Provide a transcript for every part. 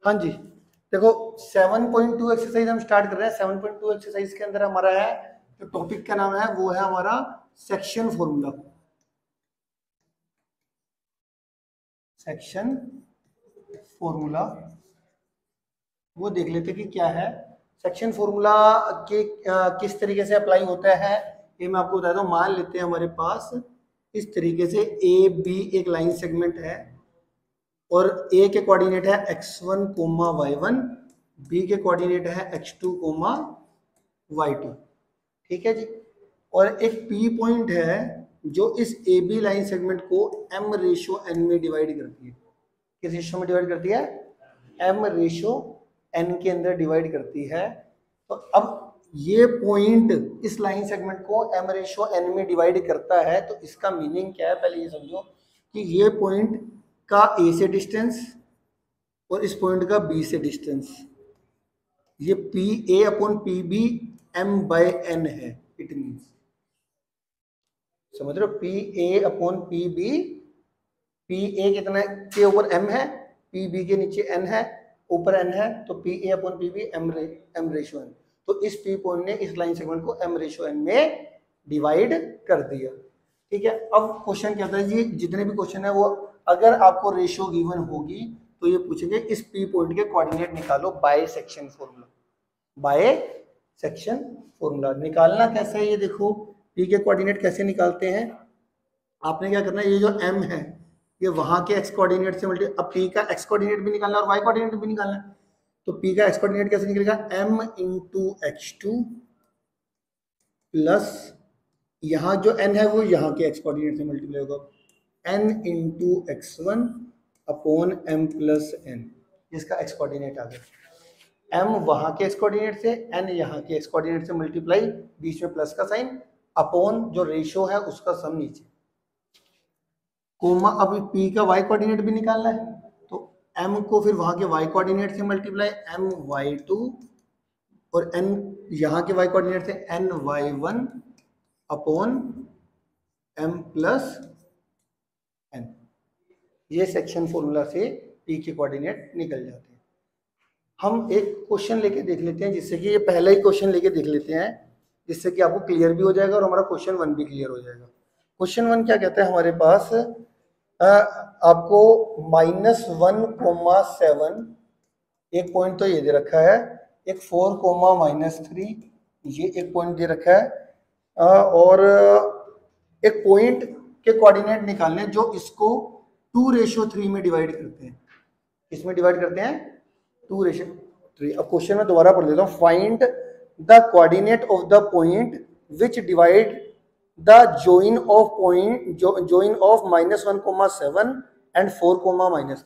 हाँ जी, देखो 7.2 एक्सरसाइज हम स्टार्ट कर रहे हैं। 7.2 एक्सरसाइज के अंदर हमारा है जो टॉपिक का नाम है वो है हमारा सेक्शन फॉर्मूला। सेक्शन फॉर्मूला वो देख लेते कि क्या है सेक्शन फॉर्मूला के किस तरीके से अप्लाई होता है ये मैं आपको बताता हूँ। मान लेते हैं हमारे पास इस तरीके से ए बी एक लाइन सेगमेंट है और ए के कोऑर्डिनेट है x1 कोमा y1, बी के कोऑर्डिनेट है x2 कोमा y2। ठीक है जी। और एक पी पॉइंट है जो इस ए बी लाइन सेगमेंट को m रेशो n में डिवाइड करती है। किस रेशो में डिवाइड करती है? m रेशो n के अंदर डिवाइड करती है। तो अब ये पॉइंट इस लाइन सेगमेंट को m रेशो n में डिवाइड करता है, तो इसका मीनिंग क्या है पहले ये समझो कि ये पॉइंट का A से डिस्टेंस और इस पॉइंट का B से डिस्टेंस, ये P A upon P B m by n है। इट मीन्स समझ रहे हो, P A upon P B, P A कितना के ऊपर m है, पी बी के नीचे n है, ऊपर n है, तो P A upon P B m ratio n। तो इस पी पॉइंट ने इस लाइन सेगमेंट को m रेशो n में डिवाइड कर दिया। ठीक है। अब क्वेश्चन क्या था जी, जितने भी क्वेश्चन है वो अगर आपको रेशियो गिवन होगी तो ये पूछेंगे इस पी पॉइंट के कोऑर्डिनेट निकालो by section formula. By section formula निकालना कैसे है ये देखो, पी के कोऑर्डिनेट कैसे निकालते हैं। आपने क्या करना है, ये जो m है ये वहां के x कोऑर्डिनेट से मल्टी, अब p का x कोऑर्डिनेट भी निकालना और y कोऑर्डिनेट भी निकालना है। तो p का x कोऑर्डिनेट कैसे निकलेगा, m इंटू x2 प्लस यहाँ जो n है वो यहाँ के x कोऑर्डिनेट से मल्टीप्लाई होगा, n into x1 upon m plus n। इसका x कोऑर्डिनेट आ गया। m वहाँ के x कोऑर्डिनेट से, n यहाँ के x कोऑर्डिनेट से मल्टीप्लाई, बीच में प्लस का साइन, अपॉन जो रेशियो है उसका सम नीचे, कोमा। अब p का y कोऑर्डिनेट भी निकालना है तो m को फिर वहाँ के y कोऑर्डिनेट से मल्टीप्लाई, m y2 और n यहाँ के y कोऑर्डिनेट से n y1 upon m plus n। ये सेक्शन फॉर्मूला से p के कोऑर्डिनेट निकल जाते हैं। हम एक क्वेश्चन लेके देख लेते हैं, जिससे कि ये पहला ही क्वेश्चन लेके देख लेते हैं, जिससे कि आपको क्लियर भी हो जाएगा और हमारा क्वेश्चन 1 भी क्लियर हो जाएगा। क्वेश्चन 1 क्या कहता है हमारे पास, आपको -1,7 एक पॉइंट तो ये दे रखा है, एक 4,-3 ये एक पॉइंट दे रखा है, और एक पॉइंट के कोऑर्डिनेट निकालने जो इसको 2:3 में डिवाइड करते हैं। इसमें डिवाइड करते हैं 2:3। अब क्वेश्चन में दोबारा पढ़ लेता हूँ। Find the coordinate of the point which divide the join of point join of -1,7 and 4,-3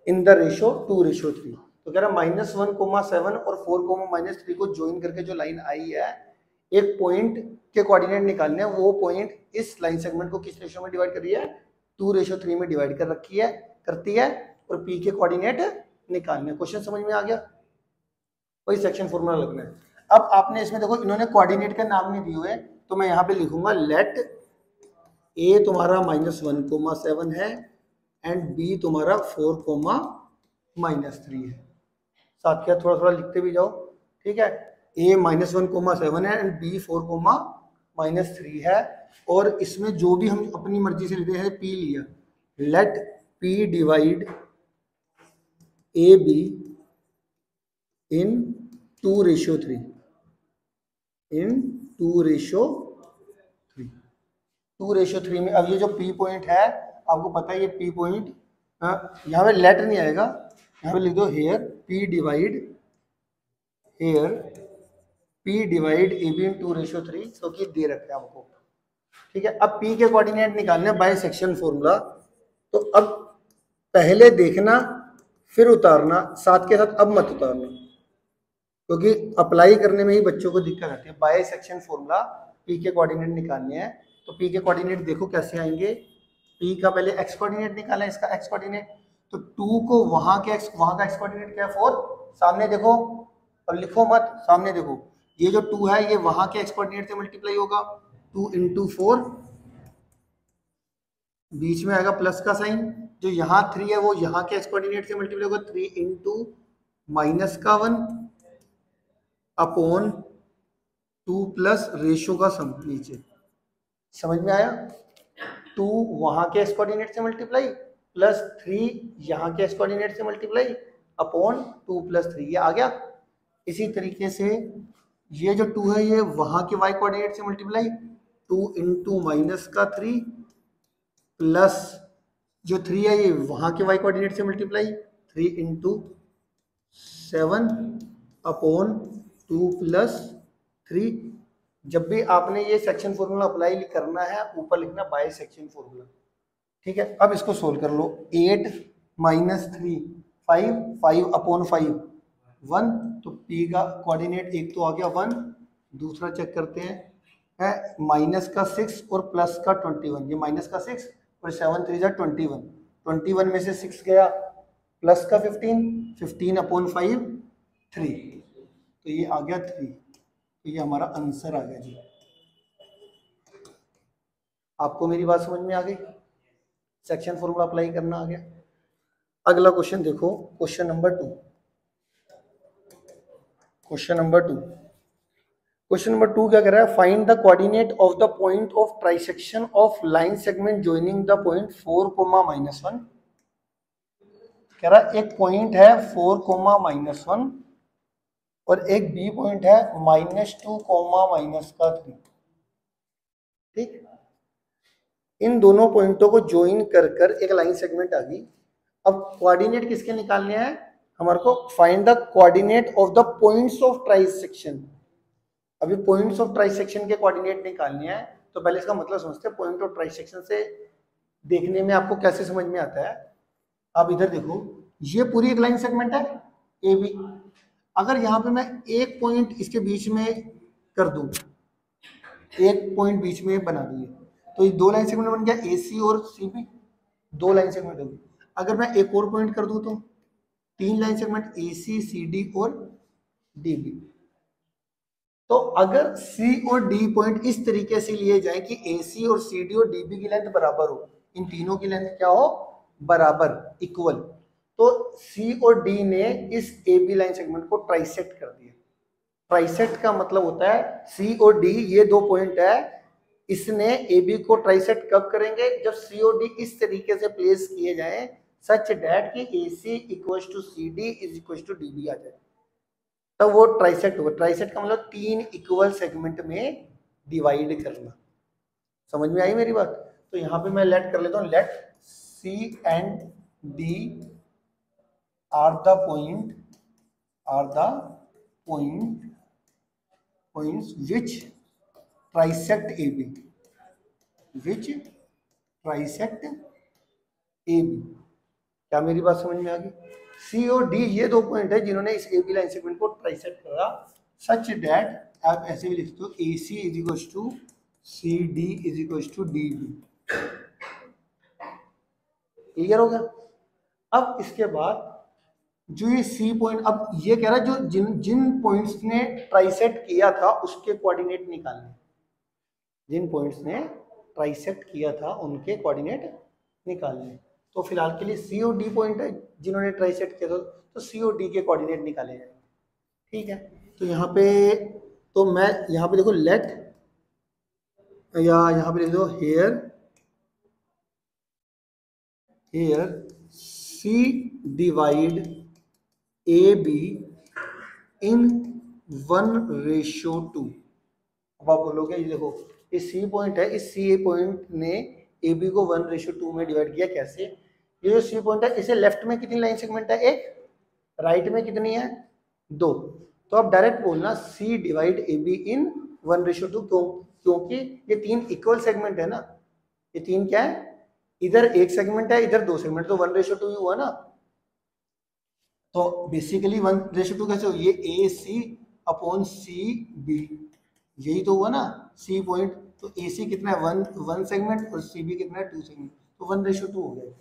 in the ratio 2:3। तो कह रहा -1,7 और 4,-3 को ज्वाइन करके जो लाइन आई है, एक पॉइंट के कोऑर्डिनेट निकालने हैं, वो पॉइंट इस लाइन सेगमेंट को किस रेशो में डिवाइड कर रही है, 2:3 में डिवाइड कर रखी है, करती है, और पी के कोऑर्डिनेट निकालने। क्वेश्चन समझ में आ गया, वही सेक्शन फॉर्मूला लगना है। अब आपने इसमें देखो इन्होंने कोऑर्डिनेट का नाम नहीं दिए हुए, तो मैं यहाँ पे लिखूंगा लेट ए तुम्हारा -1,7 है एंड बी तुम्हारा 4,-3 है। साथ क्या थोड़ा थोड़ा लिखते भी जाओ। ठीक है, ए -1,7 है एंड बी 4,-3 है, और इसमें जो भी हम अपनी मर्जी से लेते हैं, पी लिया, let P divide A B in 2:3 in 2:3। 2:3 में अब ये जो पी पॉइंट है, आपको पता है ये पी पॉइंट, यहाँ पे लेट नहीं आएगा, यहाँ पे लिख दो here P divide A B in 2:3, क्योंकि दे रखा है हमको। ठीक है, अब पी के कोऑर्डिनेट निकालने बाय सेक्शन फॉर्मूला। तो अब पहले देखना फिर उतारना, साथ के साथ अब मत उतारना, क्योंकि अप्लाई करने में ही बच्चों को दिक्कत आती है। बाय सेक्शन फॉर्मूला पी के कोऑर्डिनेट निकालने हैं, तो पी के कोऑर्डिनेट देखो कैसे आएंगे। पी का पहले एक्स कोऑर्डिनेट निकाला, इसका एक्स कोऑर्डिनेट, तो 2 को वहां का एक्स कोऑर्डिनेट क्या है 4, सामने देखो और लिखो मत, सामने देखो, ये जो 2 है ये वहां के एक्स कोऑर्डिनेट से मल्टीप्लाई होगा, 2 × 4, बीच में आएगा प्लस का साइन, जो यहाँ 3 है वो यहाँ के एक्स कोऑर्डिनेट से मल्टीप्लाई होगा, 3 इंटू माइनस का 1 अपॉन 2 प्लस रेशो का सम नीचे। समझ में आया? 2 वहाँ के एक्स कोऑर्डिनेट से मल्टीप्लाई प्लस 3 यहाँ के एक्स कोऑर्डिनेट से मल्टीप्लाई अपॉन 2 प्लस 3, ये आ गया। इसी तरीके से ये जो 2 है ये वहाँ के वाई कोऑर्डिनेट से मल्टीप्लाई 2 इंटू माइनस का 3 प्लस जो 3 है ये वहाँ के वाई कोऑर्डिनेट से मल्टीप्लाई 3 इंटू 7 अपॉन 2 प्लस 3। जब भी आपने ये सेक्शन फॉर्मूला अप्लाई करना है ऊपर लिखना बाय सेक्शन फॉर्मूला। ठीक है, अब इसको सोल्व कर लो। 8 माइनस 3 5, 5 अपॉन 5 1, तो p का कोऑर्डिनेट एक तो आ गया 1, दूसरा चेक करते हैं है माइनस का 6 और प्लस का 21। ये माइनस का 6 और 7 3 जा 21, 21 में से 6 गया प्लस का 15, 15 अपॉन 5 3, तो ये आ गया 3। तो ये हमारा आंसर आ गया जी। आपको मेरी बात समझ में आ गई? सेक्शन फॉर्मूला अप्लाई करना आ गया। अगला क्वेश्चन देखो, क्वेश्चन नंबर 2। क्वेश्चन नंबर 2 क्या कह रहा है? Find the coordinate of the point of trisection of line segment joining the point 4, -1। कह रहा है एक पॉइंट है 4, -1 और एक बी पॉइंट है -2, -3। ठीक, इन दोनों पॉइंटों को ज्वाइन कर कर एक लाइन सेगमेंट आ गई। अब कोऑर्डिनेट किसके निकालने हैं हमारे को? Find the coordinate of the points of trisection. अभी पॉइंट्स ऑफ ट्राइसेक्शन के कोऑर्डिनेट निकालने हैं, तो पहले इसका मतलब समझते हैं। पॉइंट ऑफ ट्राइसेक्शन से देखने में आपको कैसे समझ में आता है? आप इधर देखो, ये पूरी एक लाइन सेगमेंट है ए बी। अगर यहाँ पे मैं एक पॉइंट इसके बीच में कर दूं, एक पॉइंट बीच में बना दिए, तो ये 2 लाइन सेगमेंट बन गया ए सी और सी बी, 2 लाइन सेगमेंट होगी। अगर मैं एक और पॉइंट कर दूं तो 3 line segment A C, C D और डी बी। तो अगर सी और डी पॉइंट इस तरीके से लिए जाए कि ए सी और सी डी और डी बी की लेंथ बराबर हो, इन तीनों की लेंथ क्या हो? बराबर, इक्वल, तो सी और डी ने इस ए बी लाइन सेगमेंट को ट्राइसेक्ट कर दिया। ट्राइसेक्ट का मतलब होता है सी और डी, ये 2 पॉइंट है, इसने ए बी को ट्राइसेक्ट कब करेंगे? जब सी और डी इस तरीके से प्लेस किए जाए सच दैट कि A C equal to C D is equal to D B आ जाए, तब वो ट्राइसेक्ट होगा। ट्राइसेक्ट का मतलब 3 इक्वल सेगमेंट में डिवाइड करना। समझ में आई मेरी बात? तो यहाँ पे मैं लेट कर लेता हूँ, let see and D R the points which trisect AB, क्या मेरी बात समझ में आ गई? सी और डी ये 2 पॉइंट है जिन्होंने इस ए बी लाइन सेगमेंट को ट्राइसेक्ट करा सच दैट आप ऐसे भी लिखते हो A C is equal to C D is equal to D B. Clear हो गया? अब इसके बाद जो ये सी पॉइंट, अब ये कह रहा है जो जिन पॉइंट्स ने ट्राइसेक्ट किया था उसके कोऑर्डिनेट निकालने। जिन पॉइंट्स ने ट्राइसेक्ट किया था उनके कोऑर्डिनेट निकालने। तो फिलहाल के लिए सी और डी पॉइंट है जिन्होंने ट्राइसेक्ट किया था, तो सी और डी के कोऑर्डिनेट निकाले जाए। ठीक है, तो यहाँ पे तो मैं यहाँ पे देखो लेट, या यहाँ पे लिख दो here C divide A B in 1:2। अब आप बोलोगे ये देखो ये सी पॉइंट है, इस सी पॉइंट ने ए बी को 1:2 में डिवाइड किया। कैसे? ये जो सी पॉइंट है इसे लेफ्ट में कितनी लाइन सेगमेंट है? एक, राइट में कितनी है? 2। तो आप डायरेक्ट बोलना सी डिवाइड ए बी इन 1:2। क्योंकि ये 3 इक्वल सेगमेंट है ना, ये 3 क्या है? इधर एक सेगमेंट है, इधर 2 सेगमेंट, तो 1:2 हुआ ना। तो बेसिकली 1:2 कैसे हो? ये ए सी अपॉन सी बी, यही तो हुआ ना सी पॉइंट। तो ए सी कितना है? 1 सेगमेंट और सी बी कितना है? 2 सेगमेंट, तो 1:2 हो गया।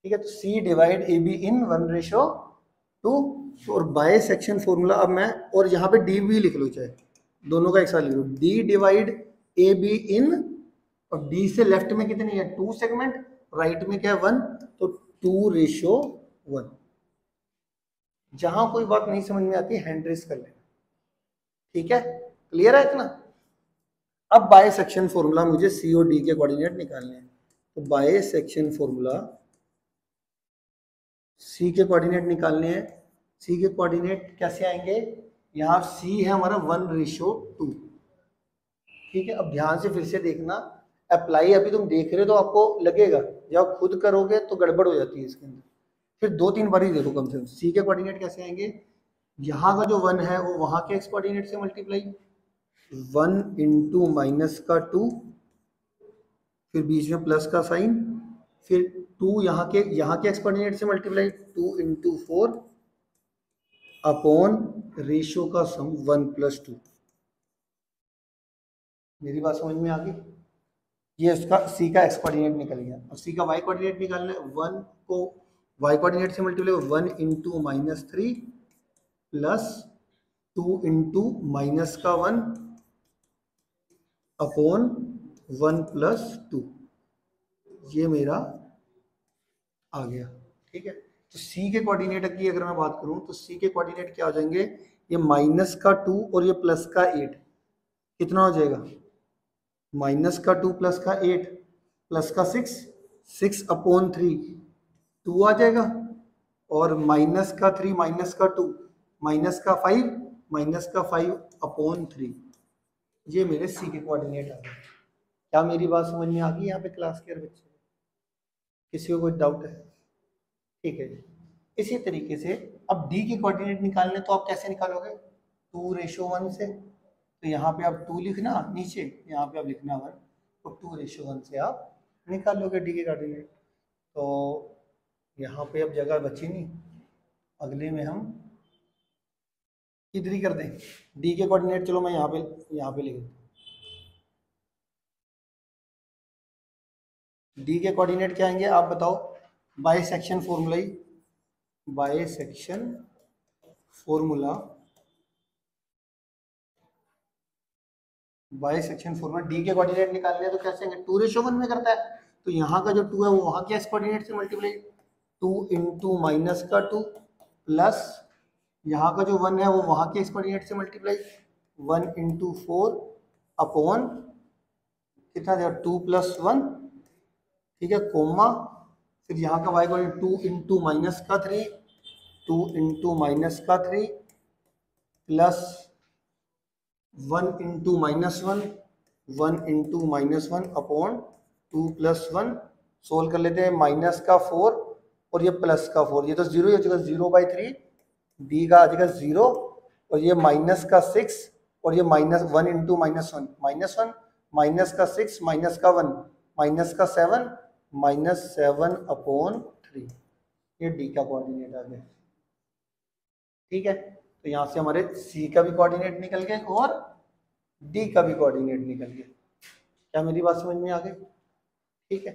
ठीक है, तो सी डिवाइड ए बी इन 1:2। और बाय सेक्शन फॉर्मूला अब मैं, और यहाँ पे डी बी लिख लो, चाहे दोनों का एक साथ लिख लो, D divide A B in, और डी से लेफ्ट में कितनी है? 2 सेगमेंट, राइट में क्या है 1, तो 2:1। जहां कोई बात नहीं समझ में आती हैंड रेस कर लेना, ठीक है, क्लियर है इतना। अब बाय सेक्शन फॉर्मूला मुझे सी और डी के कोऑर्डिनेट निकालने हैं, तो बाय सेक्शन फॉर्मूला सी के कोऑर्डिनेट निकालने हैं। सी के कोऑर्डिनेट कैसे आएंगे, यहाँ सी है हमारा 1:2, ठीक है। अब ध्यान से फिर से देखना, अप्लाई अभी तुम देख रहे हो तो आपको लगेगा, जब खुद करोगे तो गड़बड़ हो जाती है इसके अंदर, फिर 2-3 बार ही देखो कम से कम। सी के कोऑर्डिनेट कैसे आएंगे, यहाँ का जो 1 है वो वहाँ के एक्स कोऑर्डिनेट से मल्टीप्लाई, 1 इंटू माइनस का 2, फिर बीच में प्लस का साइन, फिर 2 यहाँ के एक्स कोऑर्डिनेट से मल्टीप्लाई, 2 इंटू 4 अपॉन रेशियो का सम 1+2। मेरी बात समझ में आ गई, ये इसका सी का एक्स कोऑर्डिनेट निकल गया। अब सी का वाई कोऑर्डिनेट निकालना है, 1 को वाई कोऑर्डिनेट से multiply, 1 into -3 plus 2 into minus का 1 अपॉन 1+2, ये मेरा आ गया, ठीक है। तो सी के कोऑर्डिनेट की अगर मैं बात करूं तो सी के कोऑर्डिनेट क्या हो जाएंगे, ये माइनस का 2 और ये प्लस का 8, कितना हो जाएगा, माइनस का 2 प्लस का 8 प्लस का 6 अपॉन 3 2 आ जाएगा, और माइनस का 3 माइनस का 2 माइनस का 5 माइनस का 5 अपॉन 3, ये मेरे सी के कोऑर्डिनेट आ गए। क्या मेरी बात समझ में आ गई यहाँ पे क्लास के बच्चे, किसी को कोई डाउट है, ठीक है जी। इसी तरीके से अब डी के कोऑर्डिनेट निकालने, तो आप कैसे निकालोगे, 2:1 से, तो यहाँ पे आप 2 लिखना नीचे, यहाँ पे आप लिखना 1, तो 2:1 से आप निकालोगे डी के कोऑर्डिनेट। तो यहाँ पे अब जगह बची नहीं, अगले में हम इधर ही कर दें डी के कोऑर्डिनेट। चलो मैं यहाँ पे लिख दूँ, डी के कोऑर्डिनेट क्या आएंगे आप बताओ, by section formula he, by section formula, by section formula D के कोऑर्डिनेट निकालने हैं तो कैसे आएंगे, 2:1 में करता है, तो यहाँ का जो 2 है वो वहाँ के एक्स कोऑर्डिनेट से मल्टीप्लाई, 2 इंटू माइनस का 2 प्लस यहाँ का जो 1 है वो वहाँ के एक्स कोऑर्डिनेट से मल्टीप्लाई, 1 इंटू 4 अपॉन कितना देगा 2 + 1, ठीक है, कोमा, फिर यहाँ का वाई कोऑर्डिनेट 2 इंटू माइनस का 3 2 इंटू माइनस का 3 plus 1 into -1 1 into -1 upon 2 + 1, solve कर लेते हैं, माइनस का 4 और ये प्लस का 4, ये तो 0 ही हो जाएगा, 0/3, डी का आ जाएगा 0, और ये माइनस का 6 और ये -1 इंटू -1 -1 माइनस का 6 माइनस का 1 माइनस का 7 -7 अपॉन 3, ये डी का कोऑर्डिनेट आ गया, ठीक है। तो यहाँ से हमारे सी का भी कोऑर्डिनेट निकल गए और डी का भी कोऑर्डिनेट निकल गया। क्या मेरी बात समझ में आ गई, ठीक है।